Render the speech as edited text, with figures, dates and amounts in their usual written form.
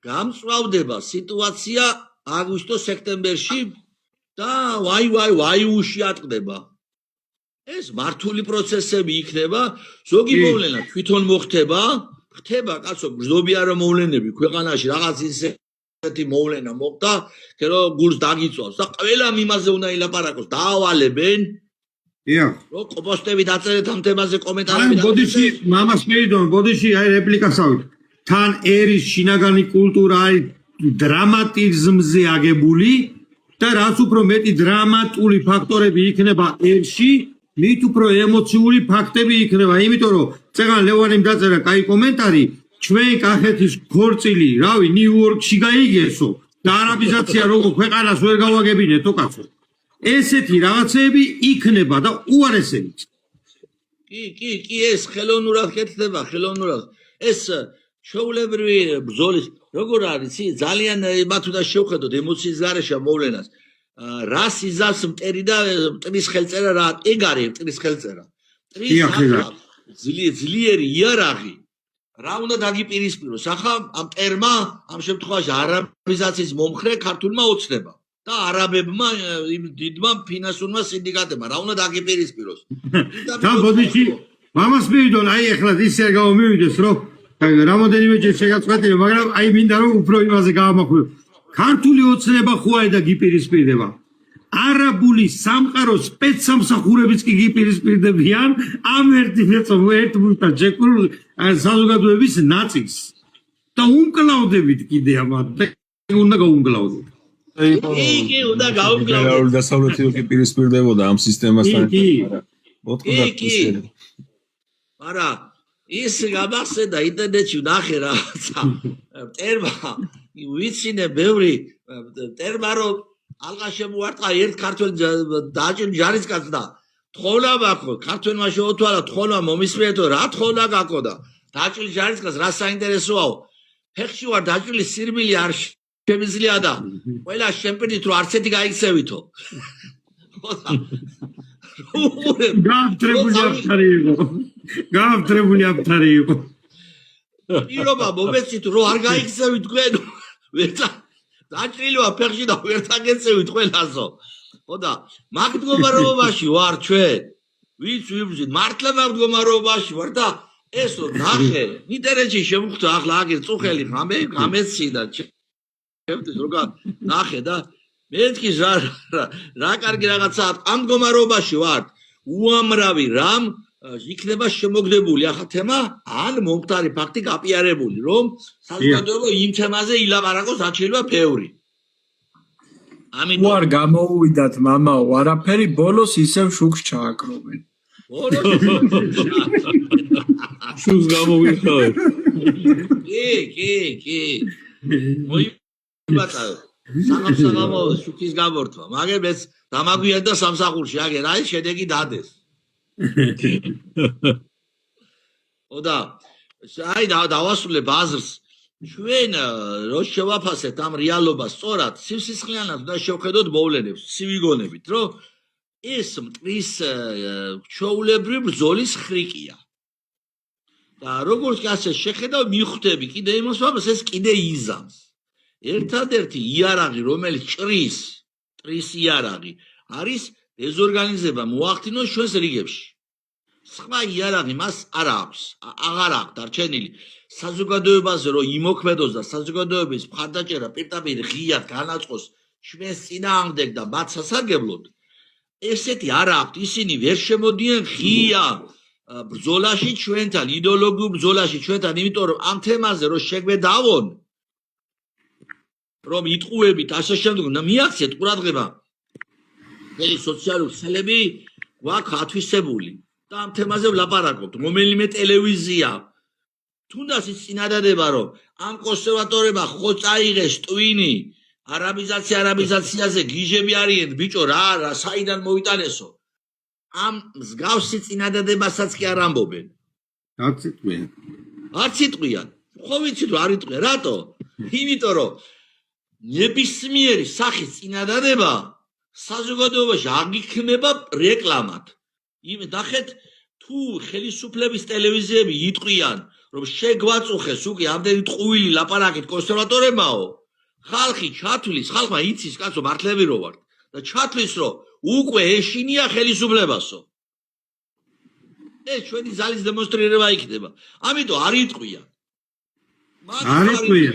გამწვავდება სიტუაცია აგვისტო-სექტემბერში და ვაი-ვაი-ვაი-უში ატყდება. ეს მართული პროცესები იქნება, ზოგი მოვლენა თვითონ მოხდება, ხდება კაცო გრძნობია რომ მოვლენები ქვეყანაში რაღაც ისეთი მოვლენა მოხდა, რომ გულს დაგიწვავს და ყველა იმაზე უნდა ილაპარაკოს, დაავალებენ. დიახ. რომ პოსტები დაწერეთ ამ თემაზე კომენტარები. ბოდიში მამას მეიდონ, ბოდიში აი რეპლიკასავით. თან ერის შინაგანი კულტურა აი დრამატიზმზე აგებული და რაც უფრო მეტი დრამატული ფაქტორები იქნება ერში, მით უფრო ემოციური ფაქტები იქნება, იმიტომ რომ წეგან ლევანიმ დაწერა კაი კომენტარი, ჩვენ კახეთის ქორწილი, რავი, ნიუ-იორკში გაიგესო და არაბიზაცია როგორ ქვეყანას ვერ გავაგებინეთო კაცო. ესეთი რაღაცები იქნება და უარესებით. კი, ეს ხელოვნურად კეთდება, ხელოვნურად. ეს ჩვეულებრივი ბრძოლის როგორ არის, ძალიან მათ უნდა შევხედოთ ემოციის გარეშე მოვლენას. რას იზავს მტერი და მტრის ხელწერა რა, ეგ არის მტრის ხელწერა. ძლიერი იარაღი რა უნდა დაგიპირისპიროს. ახლა ამ მტერმა ამ შემთხვევაში არაბიზაციის მომხრე ქართულმა ოცნება და არაბებმა იმ დიდმა ფინანსურმა სინდიკატებმა რა უნდა დაგიპირისპიროს. თან ბოდიში მამას მივიდონ, აი ახლა ისე არ გამომივიდეს რომ რამოდენიმეჯერ შეგაწყვეტილე, მაგრამ აი მინდა რომ უფრო იმაზე გავამახვილო. ქართული ოცნება ხوارი და გიპირისპირდება. არაბული სამყარო სპეცსამსახურებიც კი გიპირისპირდებიან ამ ერთ მუშტა ჯეკურ საზოგადოების ნაწილს. და უმკლავდებით კიდე ამათ და უნდა გაუმკლავდეთ. კი, უნდა გაუმკლავდეთ. დასავლეთი კი პირისპირდებოდა ამ სისტემასთან. არა ის გამახსენდა ინტერნეტში ნახე რაღაცა მტერმა ვიცინე ბევრი მტერმა რომ ალღა შემოარტყა ერთ ქართველ დაჭირ ჯარისკაცს და თხოვნა მაქო ქართველმა შეოთვალა თხოვნა მომისმენეთო რა თხოვნა გაკო და დაჭირ ჯარისკაცს რა საინტერესოა ფეხში ვარ დაჭრილი სირბილი არ შემიძლია და ყველა შემპირდით რომ არც ერთი გაიქცევითო გამტრებული აფთარი იყო. პირობა მომეცით რომ არ გაიქცევით თქვენ ვერცა დაჭრილია ფეხში და ვერ დაგეცევით ყველასო. ხო და მაგ მდგომარეობაში ვარ ჩვენ. ვიც ვიბრძვით მართლა მაგ მდგომარეობაში ვარ და ესო ნახე ინტერნეტში შემოხვდა ახლა აგერ წუხელი გამეცი და ჩემთვის როგორ ნახე და მეთქი რა კარგი რაღაცაა ამ მდგომარეობაში ვარ. უამრავი რამ იქნება შემოგდებული ახლა თემა ან მომხდარი ფაქტი გაპიარებული რომ საზოგადოება იმ თემაზე ილაპარაკოს აჩელვა ბევრი. ამიტომ ვარ გამოუვიდათ მამაო არაფერი ბოლოს ისევ შუქს ჩააკრობენ. შუქს გამოვიხავეთ. კი. მოიბატა საღამო შუქის გამორთვა. მაგერ მეც დამაგვიან და სამსახურში აგერ აი შედეგი დადეს. ოდა აი დავასრულე ბაზრს ჩვენ რო შევაფასეთ ამ რეალობას სწორად სივსისხლიანად და შევხედოთ მოვლენებს სივიგონებით რომ ეს მტრის ჩვეულებრივ ბრძოლის ხრიკია და როგორც კი ასე შეხედავ მიხვდები კიდე იმას რომ ეს კიდე იზამს ერთადერთი იარაღი რომელიც ჭრის იარაღი არის დეზორგანიზება მოახდინოს ჩვენს რიგებში სხვა იარაღი მას არ აქვს აღარ აქვს დარჩენილი საზოგადოებაზე რომ იმოქმედოს და საზოგადოების მხარდაჭერა პირდაპირ ღიად განაწყოს ჩვენს წინააღმდეგ და მათ სასარგებლოდ ესეთი არ აქვს ისინი ვერ შემოდიან ღია ბრძოლაში ჩვენთან იდეოლოგიურ ბრძოლაში ჩვენთან იმიტომ რომ ამ თემაზე რომ შეგვედავონ რომ იტყუებით ასე შემდეგ და მიაქციეთ ყურადღება მელი სოციალური ქსელები გვაქვს ათვისებული და ამ თემაზე ვლაპარაკობთ რომელიმე ტელევიზია თუნდაც ის წინადადება რომ ამ კონსერვატორებმა ხო წაიღეს ტვინი არაბიზაციაზე გიჟები არიან ბიჭო რა საიდან მოვიტანესო ამ მსგავსი წინადადებასაც კი არ ამბობენ არც იტყვიან ხო ვიცით რომ არ იტყვიან რატო იმიტომ რომ ნებისმიერი სახის წინადადება საზოგადოებაში აღიქმნება რეკლამად. ნახეთ თუ ხელისუფლების ტელევიზიები იტყვიან რომ შეგვაწუხეს უკვე ამდენი ტყუილი ლაპარაკით კონსერვატორებმაო, ხალხი ჩათვლის, ხალხმა იცის კაცო მართლები რო ვართ და ჩათვლის რომ უკვე ეშინია ხელისუფლებასო. ეს ჩვენი ზალის დემონსტრირება იქნება. ამიტომ არ იტყვია. არ იტყვია.